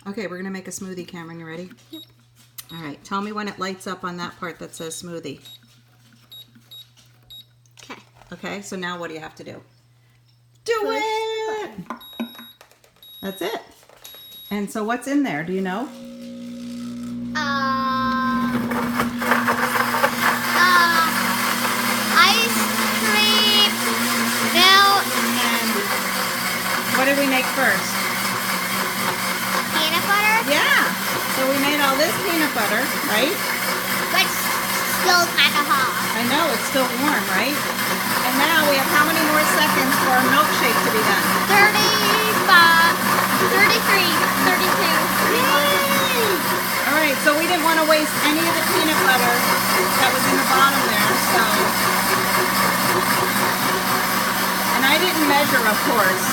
Okay, we're gonna make a smoothie, Cameron. You ready? Yep. All right, tell me when it lights up on that part that says smoothie. Okay. Okay, so now what do you have to do? Push it! That's it. And so what's in there? Do you know? Ice cream, milk, And what did we make first? peanut butter. Yeah. So we made all this peanut butter, right? But still kind of hot. I know, it's still warm, right? And now we have how many more seconds for our milkshake to be done? 35, 33, 32. Yay! All right, so we didn't want to waste any of the peanut butter that was in the bottom there, so. And I didn't measure, of course.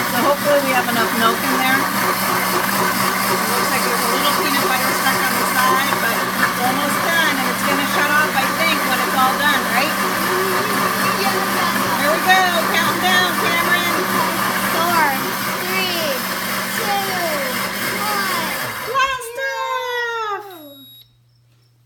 So hopefully we have enough milk in there. It looks like there's a little peanut butter stuck on the side, but it's almost done, and it's going to shut off, I think, when it's all done, right? Here we go, counting down, Cameron. 4, 3, 2, 1. Last stuff.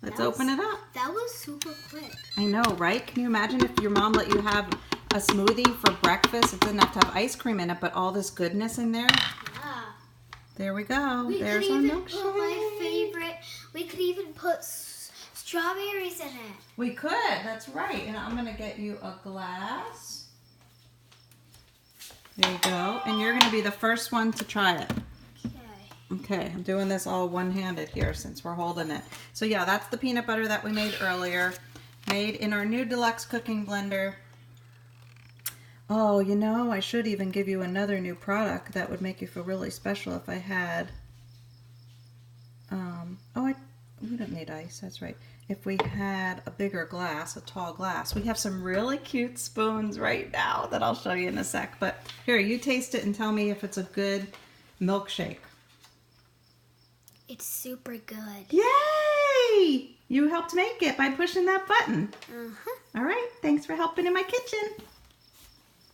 Let's open it up. That was super quick. I know, right? Can you imagine if your mom let you have a smoothie for breakfast? It didn't have to have ice cream in it, but all this goodness in there. Yeah. There we go. We There's could our even milkshake. put my favorite. We could even put strawberries in it. We could. That's right. And I'm going to get you a glass. There you go. And you're going to be the first one to try it. Okay, I'm doing this all one-handed here since we're holding it. So yeah, that's the peanut butter that we made earlier. Made in our new Deluxe cooking blender. Oh, you know, I should even give you another new product that would make you feel really special if I had. We don't need ice, that's right. If we had a bigger glass, a tall glass. We have some really cute spoons right now that I'll show you in a sec. But here, you taste it and tell me if it's a good milkshake. It's super good. Yay! You helped make it by pushing that button. Uh-huh. All right, thanks for helping in my kitchen.